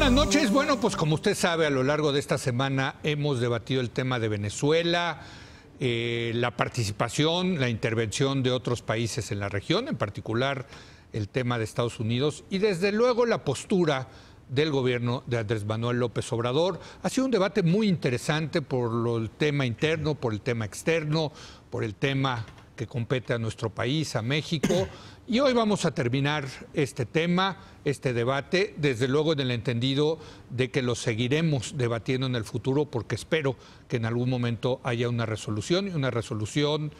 Buenas noches. Bueno, pues como usted sabe, a lo largo de esta semana hemos debatido el tema de Venezuela, la participación, la intervención de otros países en la región, en particular el tema de Estados Unidos y desde luego la postura del gobierno de Andrés Manuel López Obrador. Ha sido un debate muy interesante por el tema interno, por el tema externo, por el tema que compete a nuestro país, a México. Y hoy vamos a terminar este tema, este debate, desde luego en el entendido de que lo seguiremos debatiendo en el futuro, porque espero que en algún momento haya una resolución, y una resolución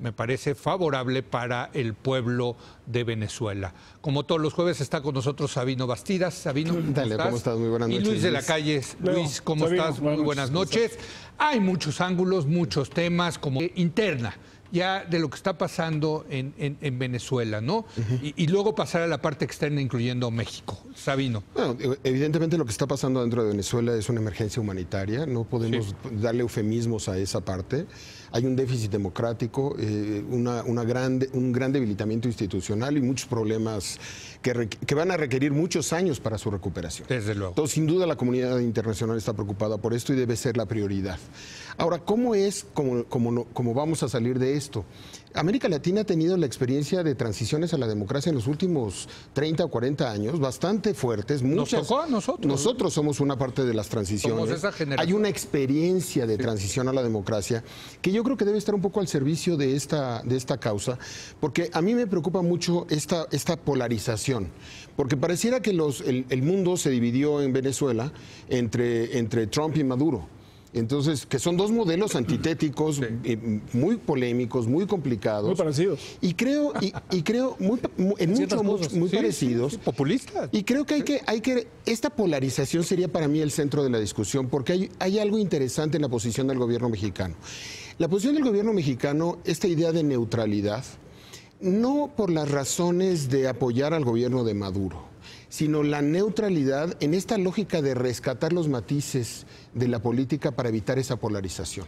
me parece favorable para el pueblo de Venezuela. Como todos los jueves está con nosotros Sabino Bastidas. Sabino, ¿cómo estás? Muy buenas noches. Y Luis de la Calle. Luis, ¿cómo estás? Muy buenas noches. Hay muchos ángulos, muchos temas como interna ya de lo que está pasando en Venezuela, ¿no? Y luego pasar a la parte externa, incluyendo México. Sabino. Bueno, evidentemente lo que está pasando dentro de Venezuela es una emergencia humanitaria, no podemos darle eufemismos a esa parte. Hay un déficit democrático, un gran debilitamiento institucional y muchos problemas que van a requerir muchos años para su recuperación. Desde luego. Entonces, sin duda la comunidad internacional está preocupada por esto y debe ser la prioridad. Ahora, ¿cómo vamos a salir de esto? América Latina ha tenido la experiencia de transiciones a la democracia en los últimos 30 o 40 años, bastante fuertes. Nos tocó a nosotros. Nosotros somos una parte de las transiciones. Somos esa generación. Hay una experiencia de transición a la democracia que yo creo que debe estar un poco al servicio de esta causa, porque a mí me preocupa mucho esta polarización, porque pareciera que el mundo se dividió en Venezuela entre Trump y Maduro. Entonces, que son dos modelos antitéticos, muy polémicos, muy complicados. Muy parecidos. Y creo muy parecidos. Populistas. Y creo que esta polarización sería para mí el centro de la discusión, porque hay algo interesante en la posición del gobierno mexicano. La posición del gobierno mexicano, esta idea de neutralidad, no por las razones de apoyar al gobierno de Maduro, sino la neutralidad en esta lógica de rescatar los matices de la política para evitar esa polarización.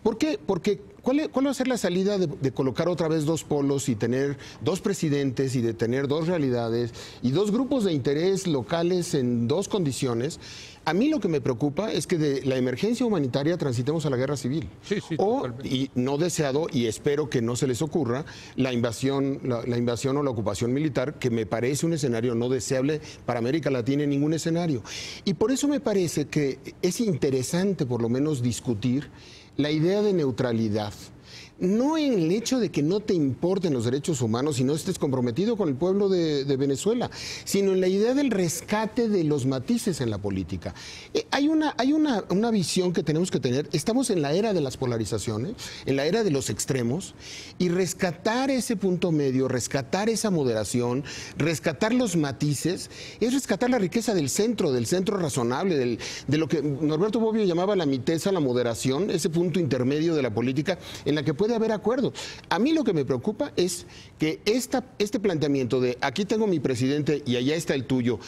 ¿Por qué? Porque ¿cuál va a ser la salida de colocar otra vez dos polos y tener dos presidentes y de tener dos realidades y dos grupos de interés locales en dos condiciones? A mí lo que me preocupa es que de la emergencia humanitaria transitemos a la guerra civil. Y no deseado, y espero que no se les ocurra, la invasión o la ocupación militar, que me parece un escenario no deseable para América Latina en ningún escenario. Y por eso me parece que es interesante por lo menos discutir la idea de neutralidad. No en el hecho de que no te importen los derechos humanos y no estés comprometido con el pueblo de Venezuela, sino en la idea del rescate de los matices en la política. Hay una visión que tenemos que tener. Estamos en la era de las polarizaciones, en la era de los extremos, y rescatar ese punto medio, rescatar esa moderación, rescatar los matices, es rescatar la riqueza del centro razonable, de lo que Norberto Bobbio llamaba la miteza, la moderación, ese punto intermedio de la política en la que puede haber acuerdos. A mí lo que me preocupa es que este planteamiento de aquí tengo mi presidente y allá está el tuyo,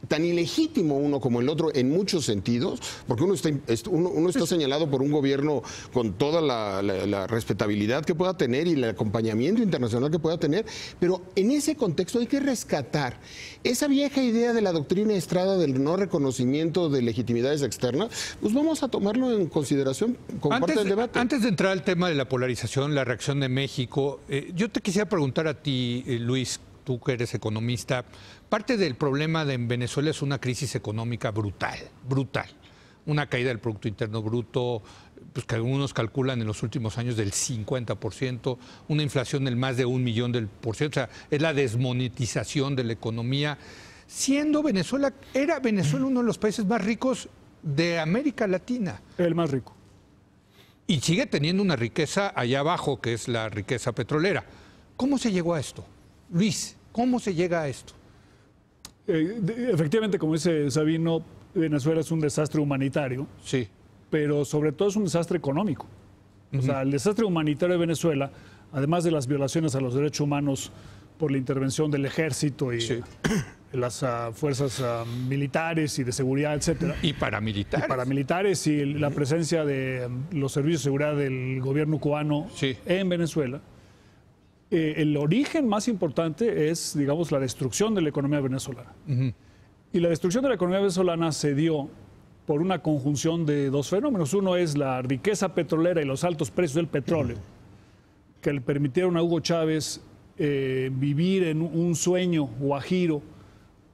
tan ilegítimo uno como el otro en muchos sentidos, porque uno está señalado por un gobierno con toda la respetabilidad que pueda tener y el acompañamiento internacional que pueda tener, pero en ese contexto hay que rescatar esa vieja idea de la doctrina Estrada del no reconocimiento de legitimidades externas. Pues vamos a tomarlo en consideración como parte del debate. Antes de entrar al tema de la polarización, la reacción de México, yo te quisiera preguntar a ti, Luis, tú que eres economista, parte del problema en Venezuela es una crisis económica brutal. Una caída del Producto Interno Bruto, pues que algunos calculan en los últimos años del 50%, una inflación del más de 1.000.000%, o sea, es la desmonetización de la economía. Era Venezuela uno de los países más ricos de América Latina. El más rico. Y sigue teniendo una riqueza allá abajo, que es la riqueza petrolera. ¿Cómo se llegó a esto? Luis, ¿cómo se llega a esto? Efectivamente, como dice Sabino, Venezuela es un desastre humanitario, sí, pero sobre todo es un desastre económico. O sea, el desastre humanitario de Venezuela, además de las violaciones a los derechos humanos por la intervención del ejército y las fuerzas militares y de seguridad, etcétera. Y paramilitares. Y paramilitares y la presencia de los servicios de seguridad del gobierno cubano en Venezuela. El origen más importante es, digamos, la destrucción de la economía venezolana. Y la destrucción de la economía venezolana se dio por una conjunción de dos fenómenos. Uno es la riqueza petrolera y los altos precios del petróleo, que le permitieron a Hugo Chávez vivir en un sueño guajiro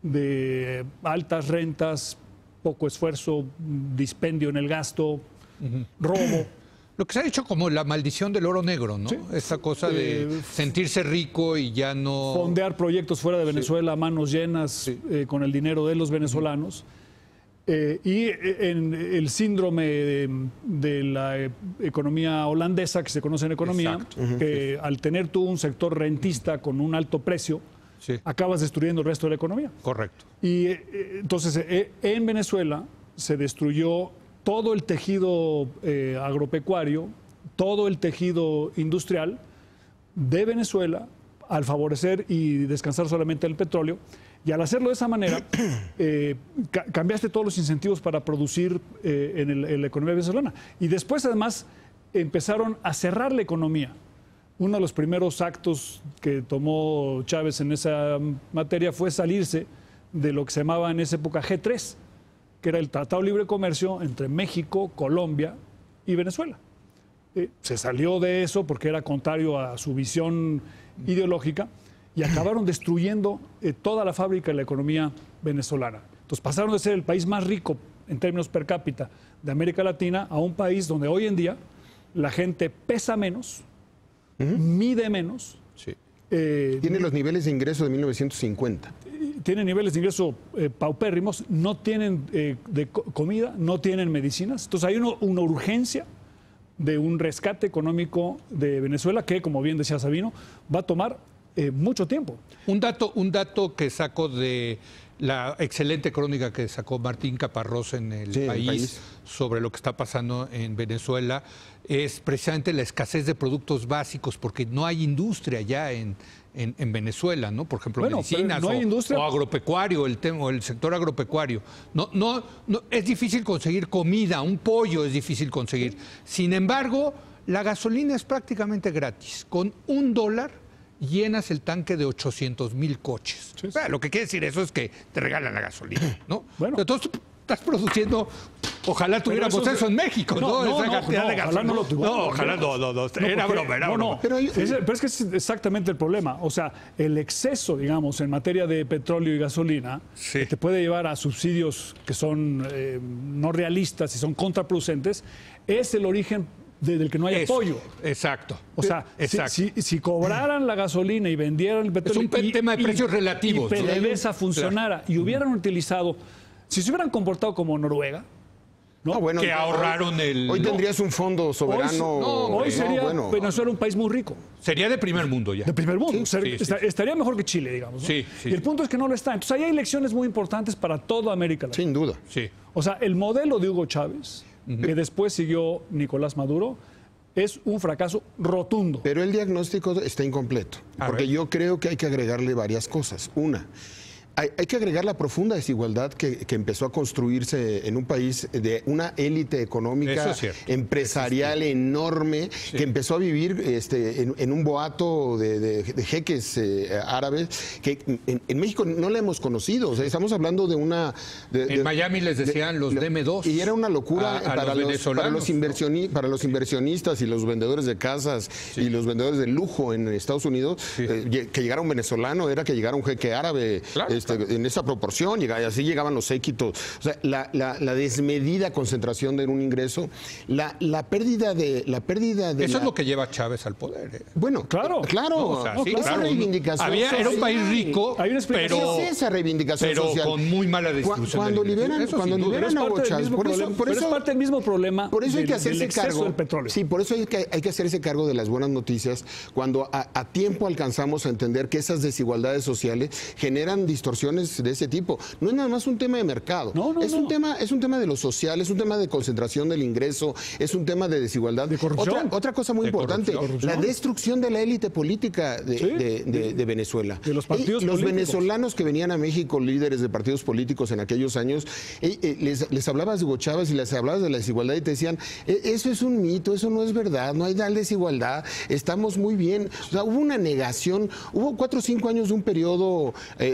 de altas rentas, poco esfuerzo, dispendio en el gasto, robo. Lo que se ha hecho como la maldición del oro negro, ¿no? Sí. Esta cosa de sentirse rico y ya no... Fondear proyectos fuera de Venezuela, manos llenas, con el dinero de los venezolanos. Y en el síndrome de la economía holandesa, que se conoce en economía, que al tener tú un sector rentista con un alto precio, acabas destruyendo el resto de la economía. Correcto. Y entonces en Venezuela se destruyó todo el tejido agropecuario, todo el tejido industrial de Venezuela al favorecer y descansar solamente el petróleo. Y al hacerlo de esa manera, cambiaste todos los incentivos para producir en la economía venezolana. Y después, además, empezaron a cerrar la economía. Uno de los primeros actos que tomó Chávez en esa materia fue salirse de lo que se llamaba en esa época G3, que era el Tratado de Libre Comercio entre México, Colombia y Venezuela. Se salió de eso porque era contrario a su visión ideológica y acabaron destruyendo toda la fábrica de la economía venezolana. Entonces pasaron de ser el país más rico en términos per cápita de América Latina a un país donde hoy en día la gente pesa menos, mide menos. Tiene los niveles de ingreso de 1950. Tienen niveles de ingreso paupérrimos, no tienen comida, no tienen medicinas. Entonces hay una urgencia de un rescate económico de Venezuela que, como bien decía Sabino, va a tomar mucho tiempo. Un dato que saco de la excelente crónica que sacó Martín Caparrós en el país sobre lo que está pasando en Venezuela es precisamente la escasez de productos básicos, porque no hay industria ya en Venezuela, ¿no? Por ejemplo, medicinas no hay industria. O agropecuario, el sector agropecuario. No, es difícil conseguir comida, un pollo es difícil conseguir. Sin embargo, la gasolina es prácticamente gratis. Con $1 llenas el tanque de 800,000 coches. Sí. O sea, lo que quiere decir eso es que te regalan la gasolina, ¿no? Bueno. Entonces tú estás produciendo, ojalá tuviéramos eso en México, ¿no? Esa cantidad de gasolina. Ojalá no lo tuviéramos. No, ojalá no. Era broma. Pero es que es exactamente el problema. O sea, el exceso, digamos, en materia de petróleo y gasolina, que te puede llevar a subsidios que son no realistas y son contraproducentes, es el origen del que no hay apoyo. Exacto. O sea, si cobraran la gasolina y vendieran el petróleo... Es un tema de precios relativos. Y PDVSA funcionara y hubieran utilizado... Si se hubieran comportado como Noruega, ¿no? Bueno, que ahorraron el... Hoy tendrías un fondo soberano. Hoy sería Venezuela un país muy rico. Sería de primer mundo ya. De primer mundo. Estaría mejor que Chile, digamos, ¿no? Y el punto es que no lo está. Entonces ahí hay lecciones muy importantes para toda América Latina. Sin duda. Sí. O sea, el modelo de Hugo Chávez, que después siguió Nicolás Maduro, es un fracaso rotundo. Pero el diagnóstico está incompleto, porque yo creo que hay que agregarle varias cosas. Una, hay que agregar la profunda desigualdad que empezó a construirse en un país de una élite económica empresarial enorme, que empezó a vivir en un boato de jeques árabes, que en México no la hemos conocido. O sea, estamos hablando de una... en Miami les decían los DM2. Y era una locura para los inversionistas y los vendedores de casas y los vendedores de lujo en Estados Unidos. Que llegara un venezolano era que llegara un jeque árabe. Claro. En esa proporción, y así llegaban los séquitos. O sea, la desmedida concentración de un ingreso, la pérdida de... Eso es lo que lleva a Chávez al poder. Bueno, claro. O sea, esa reivindicación era un país rico, pero esa reivindicación social. Con muy mala distribución. Cuando liberan a Hugo Chávez, por eso es parte del mismo problema. Por eso hay que hacerse cargo del petróleo. Sí, por eso hay que hacerse cargo de las buenas noticias cuando a tiempo alcanzamos a entender que esas desigualdades sociales generan distorsiones de ese tipo. No es nada más un tema de mercado. Es un tema de lo social, es un tema de concentración del ingreso, es un tema de desigualdad. De corrupción. Otra cosa muy importante, la destrucción de la élite política de Venezuela. De los partidos los políticos. venezolanos que venían a México, líderes de partidos políticos en aquellos años, les hablabas de Hugo Chávez y les hablabas de la desigualdad y te decían, eso es un mito, eso no es verdad, no hay tal desigualdad, estamos muy bien. O sea, hubo una negación, hubo 4 o 5 años de un periodo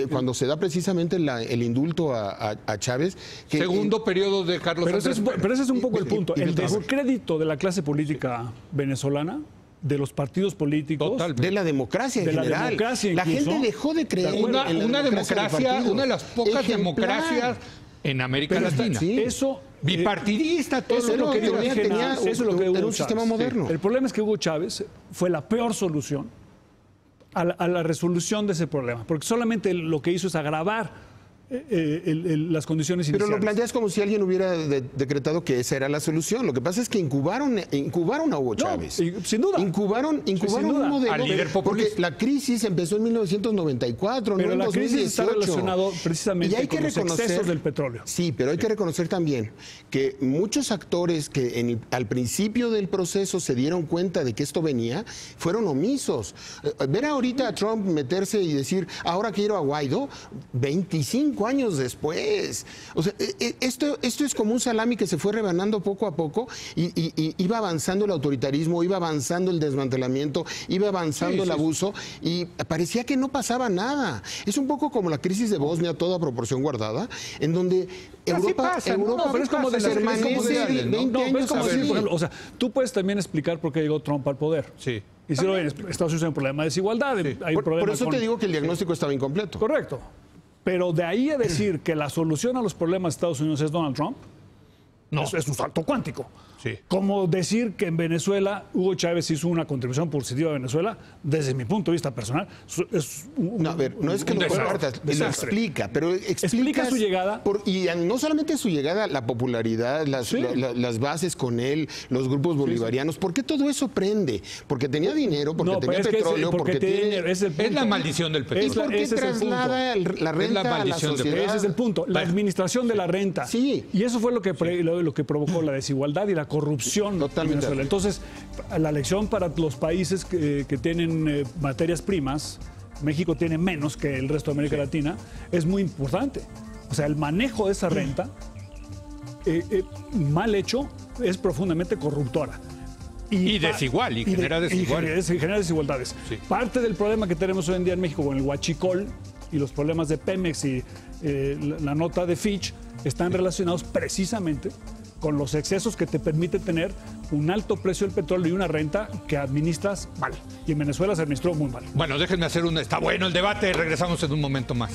cuando se da precisamente el indulto a Chávez. Segundo periodo de Carlos Andrés. Pero ese es un poco el punto. El descrédito de la clase política venezolana, de los partidos políticos, de la democracia en general. La democracia la gente dejó de creer una de las pocas democracias en América Latina. Sí. Eso bipartidista, todo eso lo que tenía, eso es lo que era un sistema moderno. El problema es que Hugo Chávez fue la peor solución a la resolución de ese problema, porque solamente lo que hizo es agravar las condiciones iniciales. Pero lo planteas como si alguien hubiera decretado que esa era la solución. Lo que pasa es que incubaron a Hugo Chávez. Sin duda. Incubaron un modelo. Al líder populista. Porque la crisis empezó en 1994, pero no en la 2018. Crisis está relacionado precisamente con los excesos del petróleo. Sí, pero hay que reconocer también que muchos actores que al principio del proceso se dieron cuenta de que esto venía, fueron omisos. Ver ahorita a Trump meterse y decir, ahora quiero a Guaidó, 25 años después. O sea, esto es como un salami que se fue rebanando poco a poco y iba avanzando el autoritarismo, iba avanzando el desmantelamiento, iba avanzando el abuso y parecía que no pasaba nada. Es un poco como la crisis de Bosnia, toda proporción guardada, en donde Europa pero es como de permanece 20 años así. O sea, tú puedes también explicar por qué llegó Trump al poder. Sí. Y si Estados Unidos hay un problema de desigualdad. Sí. Hay un problema por eso te digo que el diagnóstico estaba incompleto. Correcto. Pero de ahí a decir que la solución a los problemas de Estados Unidos es Donald Trump, no. Es un salto cuántico. Sí. Como decir que en Venezuela Hugo Chávez hizo una contribución positiva a Venezuela, desde mi punto de vista personal, es no es que lo compartas, lo explica, pero explica su llegada. Y no solamente su llegada, la popularidad, las bases con él, los grupos bolivarianos, ¿por qué todo eso prende? Porque tenía dinero, porque tenía petróleo, porque tiene... Es la maldición del petróleo. ¿Y por qué traslada la renta a la sociedad? Ese es el punto, la administración de la renta. Sí. Y eso fue lo que provocó la desigualdad y la corrupción en Venezuela. Entonces, la lección para los países que tienen materias primas, México tiene menos que el resto de América Latina, es muy importante. O sea, el manejo de esa renta, mal hecho, es profundamente corruptora. Y desigual, y genera desigualdades. Genera desigualdades. Sí. Parte del problema que tenemos hoy en día en México con el huachicol y los problemas de Pemex y la nota de Fitch están relacionados precisamente con los excesos que te permite tener un alto precio del petróleo y una renta que administras mal. Y en Venezuela se administró muy mal. Bueno, déjenme hacer está bueno el debate, regresamos en un momento más.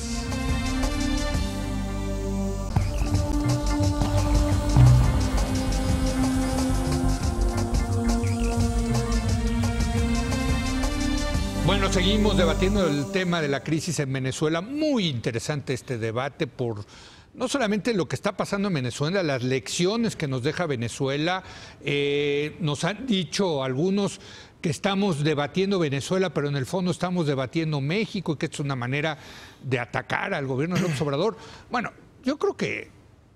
Bueno, seguimos debatiendo el tema de la crisis en Venezuela. Muy interesante este debate por no solamente lo que está pasando en Venezuela, las lecciones que nos deja Venezuela. Nos han dicho algunos que estamos debatiendo Venezuela, pero en el fondo estamos debatiendo México y que es una manera de atacar al gobierno de López Obrador. Bueno, yo creo que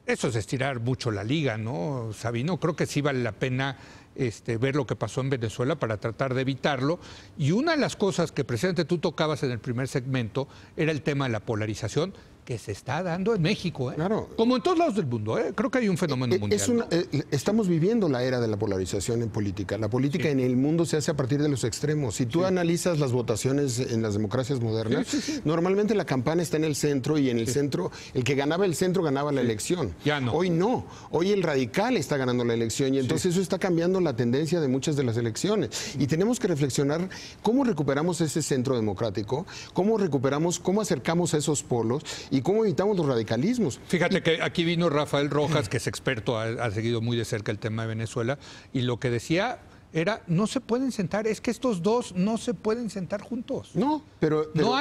eso es estirar mucho la liga, ¿no, Sabino? Creo que sí vale la pena ver lo que pasó en Venezuela para tratar de evitarlo. Y una de las cosas que precisamente tú tocabas en el primer segmento era el tema de la polarización que se está dando en México, Claro. Como en todos lados del mundo, Creo que hay un fenómeno mundial. Estamos viviendo la era de la polarización en política. La política en el mundo se hace a partir de los extremos. Si tú analizas las votaciones en las democracias modernas, normalmente la campana está en el centro y en el centro, el que ganaba el centro ganaba la elección. Ya no. Hoy no. Hoy el radical está ganando la elección y entonces eso está cambiando la tendencia de muchas de las elecciones. Y tenemos que reflexionar cómo recuperamos ese centro democrático, cómo acercamos a esos polos y cómo evitamos los radicalismos. Fíjate que aquí vino Rafael Rojas, que es experto, ha seguido muy de cerca el tema de Venezuela, y lo que decía era, no se pueden sentar, es que estos dos no se pueden sentar juntos. No, pero no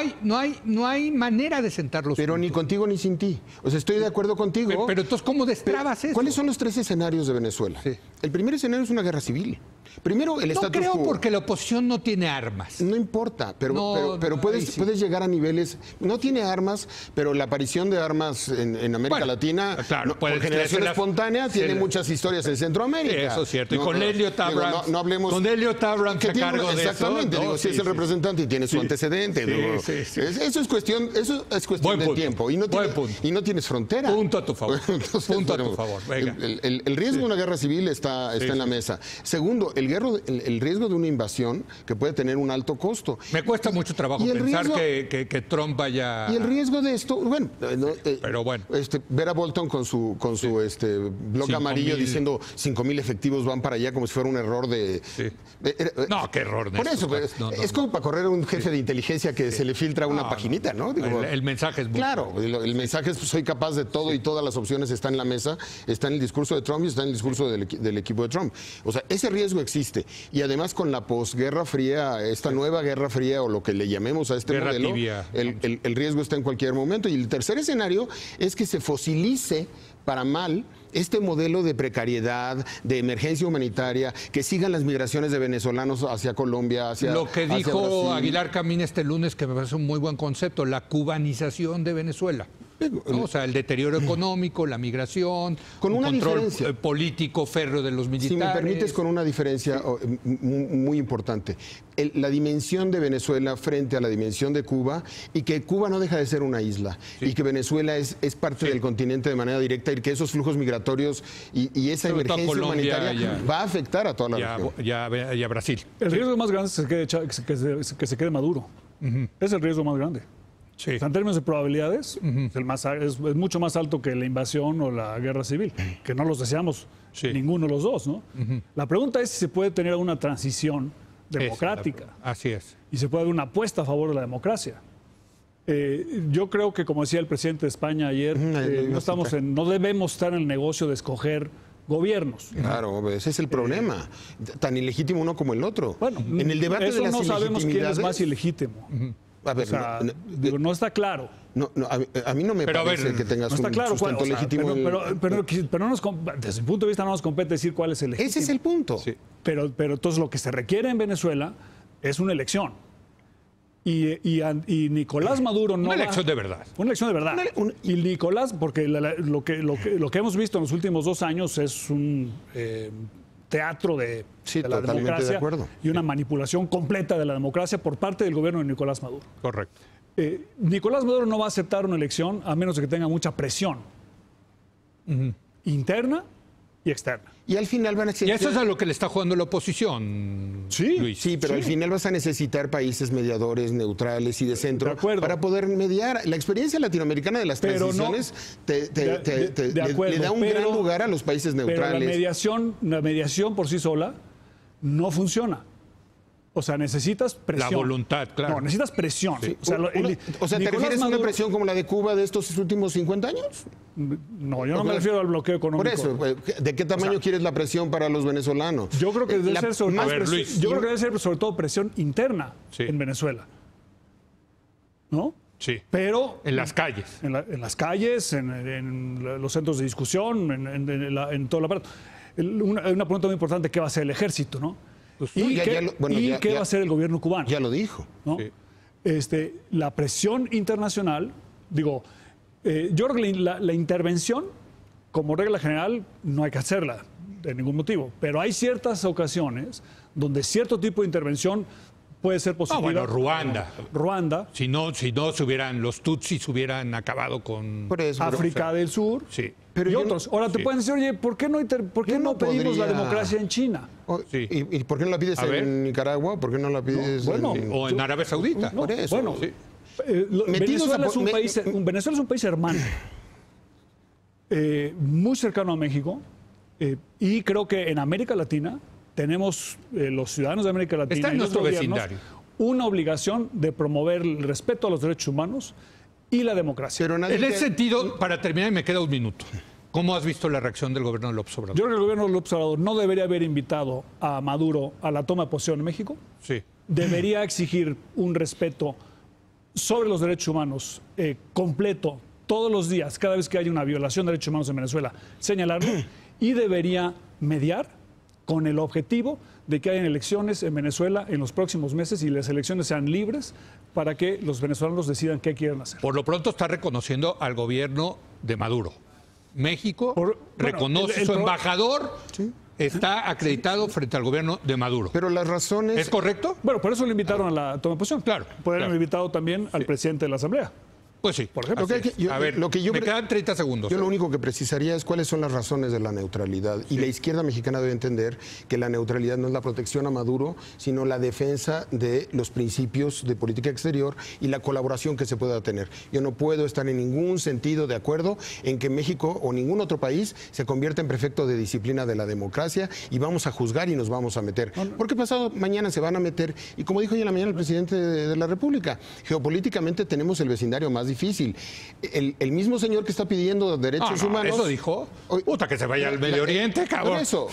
hay manera de sentarlos pero juntos. ni contigo ni sin ti. O sea, estoy de acuerdo contigo. Pero entonces, ¿cómo destrabas eso? ¿Cuáles son los 3 escenarios de Venezuela? Sí. El primer escenario es una guerra civil. Primero, el status quo. No creo porque la oposición no tiene armas. No importa, pero puedes llegar a niveles... No tiene armas, pero la aparición de armas en América Latina, claro, por generación espontánea, tiene muchas historias en Centroamérica. Eso es cierto. Y con Elliot Abrams... No hablemos... Con Elliot Abrams a cargo de eso. Exactamente. Si es el representante y tiene su antecedente. Eso es cuestión de tiempo. Y no tienes frontera. Punto a tu favor. Entonces, Punto a tu favor. Venga. El riesgo de una guerra civil está en la mesa. Segundo, el riesgo de una invasión que puede tener un alto costo. Me cuesta mucho trabajo pensar que Trump vaya... Y el riesgo de esto, bueno, pero bueno. Ver a Bolton con su blog amarillo diciendo 5,000 efectivos van para allá como si fuera un error de... Sí. No, qué error. Por eso, es como para correr a un jefe de inteligencia que se le filtra una paginita, ¿no? Digo, el mensaje es muy claro, el mensaje es soy capaz de todo y todas las opciones están en la mesa, está en el discurso de Trump y está en el discurso del equipo de Trump. O sea, ese riesgo existe. Y además con la posguerra fría, esta nueva guerra fría o lo que le llamemos a este guerra modelo, tibia. El riesgo está en cualquier momento. Y el tercer escenario es que se fosilice para mal este modelo de precariedad, de emergencia humanitaria, que sigan las migraciones de venezolanos hacia Colombia, hacia lo que hacia dijo Brasil. Aguilar Camín este lunes, que me parece un muy buen concepto, la cubanización de Venezuela. ¿No? O sea, el deterioro económico, la migración, con una control diferencia político férreo de los militares. Si me permites, con una diferencia muy importante. La dimensión de Venezuela frente a la dimensión de Cuba, y que Cuba no deja de ser una isla, y que Venezuela es parte del continente de manera directa, y que esos flujos migratorios y esa sobre emergencia Colombia, humanitaria va a afectar a toda la región. Y a Brasil. El riesgo más grande es que se quede Maduro. Es el riesgo más grande. Sí. O sea, en términos de probabilidades, es mucho más alto que la invasión o la guerra civil, que no los deseamos ninguno de los dos, ¿no? La pregunta es si se puede tener una transición democrática. Así es. Y se puede dar una apuesta a favor de la democracia. Yo creo que, como decía el presidente de España ayer, no debemos estar en el negocio de escoger gobiernos. Claro, ese es el problema. Tan ilegítimo uno como el otro. Bueno, en el debate eso de las no sabemos quién es más ilegítimos. ilegítimo. A ver, O sea, no está claro. A mí no me parece que tengas no está un claro sustento legítimo. Pero desde mi punto de vista no nos compete decir cuál es el legítimo. Ese es el punto. Sí. Pero entonces lo que se requiere en Venezuela es una elección. Y Nicolás Maduro no Una elección de verdad. Una elección de verdad. Y Nicolás, porque lo que hemos visto en los últimos 2 años es un teatro de la democracia y una manipulación completa de la democracia por parte del gobierno de Nicolás Maduro. Correcto. Nicolás Maduro no va a aceptar una elección a menos de que tenga mucha presión interna y externa. Y al final van a Y eso es a lo que le está jugando la oposición, Luis. Sí, pero al final vas a necesitar países mediadores, neutrales y de centro para poder mediar. La experiencia latinoamericana de las transiciones le da un gran lugar a los países neutrales. Pero la mediación por sí sola no funciona. O sea, necesitas presión. La voluntad, claro. No, necesitas presión. Sí. O sea, ¿te refieres a una presión como la de Cuba de estos últimos 50 años? No, yo no me refiero al bloqueo económico. Por eso, ¿de qué tamaño quieres la presión para los venezolanos? Yo creo que debe ser sobre todo presión interna en Venezuela. ¿No? Sí. Pero en las calles. En las calles, en los centros de discusión, en toda la parte. Una pregunta muy importante, ¿qué va a hacer el ejército, no? ¿Y qué va a hacer el gobierno cubano? Ya lo dijo. ¿No? Sí. La presión internacional, yo creo que la intervención, como regla general, no hay que hacerla de ningún motivo. Pero hay ciertas ocasiones donde cierto tipo de intervención puede ser positiva. Ruanda. Si no, los Tutsis hubieran acabado con África del Sur. Sí. Y otros. Ahora te pueden decir, oye, ¿por qué no pedimos la democracia en China? ¿Y por qué no la pides en Nicaragua? ¿Por qué no la pides o en Arabia Saudita? Por eso. Bueno, Venezuela es un país hermano, muy cercano a México, y creo que en América Latina tenemos, los ciudadanos de América Latina, está en nuestro vecindario, una obligación de promover el respeto a los derechos humanos y la democracia. Pero en ese sentido, para terminar, me queda un minuto. ¿Cómo has visto la reacción del gobierno de López Obrador? Yo creo que el gobierno de López Obrador no debería haber invitado a Maduro a la toma de posesión en México. Sí. Debería exigir un respeto sobre los derechos humanos completo todos los días, cada vez que haya una violación de derechos humanos en Venezuela, señalarlo, y debería mediar con el objetivo de que hayan elecciones en Venezuela en los próximos meses y las elecciones sean libres para que los venezolanos decidan qué quieren hacer. Por lo pronto está reconociendo al gobierno de Maduro. México reconoce su embajador, está acreditado frente al gobierno de Maduro. Pero las razones... ¿Es correcto? Bueno, por eso lo invitaron a la toma de posesión. Claro. Podrían haber invitado también al presidente de la Asamblea. Pues sí, por ejemplo. a ver, me quedan 30 segundos. Yo lo único que precisaría es cuáles son las razones de la neutralidad. Y la izquierda mexicana debe entender que la neutralidad no es la protección a Maduro, sino la defensa de los principios de política exterior y la colaboración que se pueda tener. Yo no puedo estar en ningún sentido de acuerdo en que México o ningún otro país se convierta en prefecto de disciplina de la democracia y vamos a juzgar y nos vamos a meter. Porque pasado mañana se van a meter, y como dijo hoy en la mañana el presidente de la República, geopolíticamente tenemos el vecindario más difícil. El mismo señor que está pidiendo derechos humanos... ¿Eso dijo? Puta, que se vaya al Medio Oriente, cabrón. Por eso.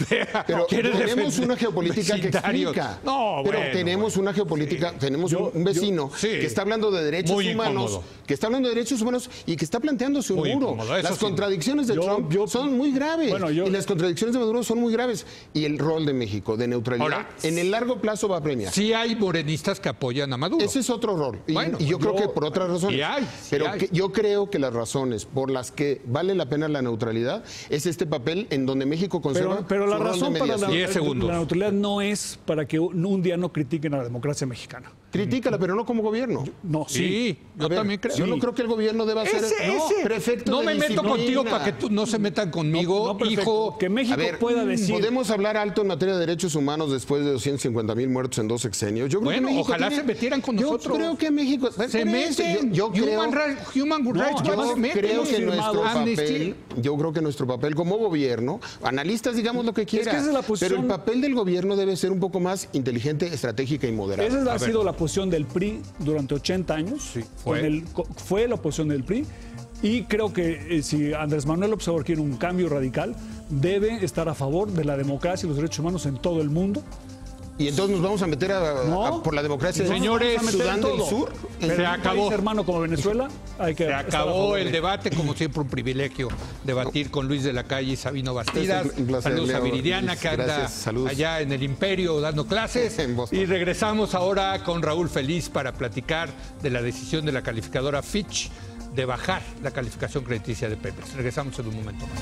Pero tenemos una geopolítica que explica. No, pero bueno, tenemos una geopolítica, tenemos un vecino que está hablando de derechos humanos, y que está planteándose un muro. Las contradicciones de Trump son muy graves. Y las contradicciones de Maduro son muy graves. Y el rol de México, de neutralidad, ahora, en el largo plazo va a premiar. Sí hay morenistas que apoyan a Maduro. Ese es otro rol. Y yo creo que por otras razones. Yo creo que las razones por las que vale la pena la neutralidad es este papel en donde México conserva pero la razón para la 10 segundos. La neutralidad no es para que un día no critiquen a la democracia mexicana. Critícala, pero no como gobierno. No, yo también creo. Yo no creo que el gobierno deba ser prefecto no de me disciplina. meto contigo para que tú no se metan conmigo, hijo. Que México pueda decir. Podemos hablar alto en materia de derechos humanos después de 250,000 muertos en 2 sexenios. Yo creo que México ojalá se metieran con nosotros. Yo creo que México se meten. Yo creo que nuestro papel como gobierno, analistas digamos lo que quieran, esa es la posición, pero el papel del gobierno debe ser un poco más inteligente, estratégica y moderada. Esa ha sido la posición del PRI durante 80 años. Sí, fue la posición del PRI. Y creo que si Andrés Manuel López Obrador quiere un cambio radical, debe estar a favor de la democracia y los derechos humanos en todo el mundo. Y entonces nos vamos a meter por la democracia de Sudán del Sur. Se acabó. Hermano como Venezuela, se acabó el debate, como siempre un privilegio debatir con Luis de la Calle y Sabino Bastidas. Saludos a Viridiana, que anda allá en el Imperio dando clases. Y regresamos ahora con Raúl Feliz para platicar de la decisión de la calificadora Fitch de bajar la calificación crediticia de Pemex. Regresamos en un momento más.